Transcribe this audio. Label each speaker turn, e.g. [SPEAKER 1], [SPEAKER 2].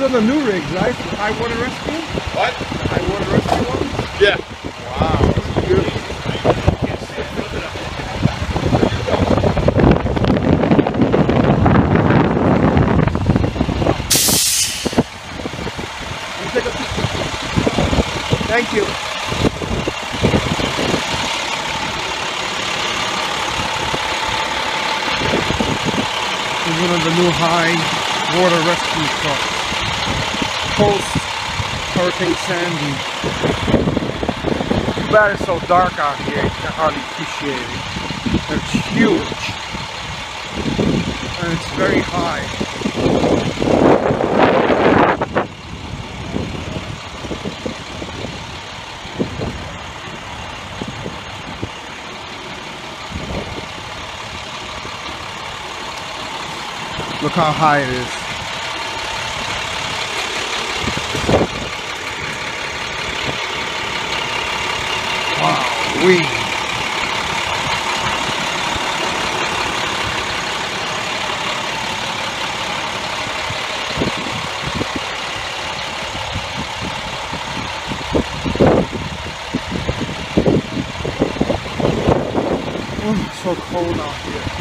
[SPEAKER 1] are the new rigs, right? The high water rescue?
[SPEAKER 2] What?
[SPEAKER 1] The high water rescue ones?
[SPEAKER 2] Yeah.
[SPEAKER 1] Wow, that's beautiful. Thank you. This is one of the new high water rescue trucks. Post Hurricane Sandy. Too bad it's so dark out here, you can hardly appreciate it. It's huge. And it's very high. Look how high it is. Wow, wee. Oh, it's so cold out here.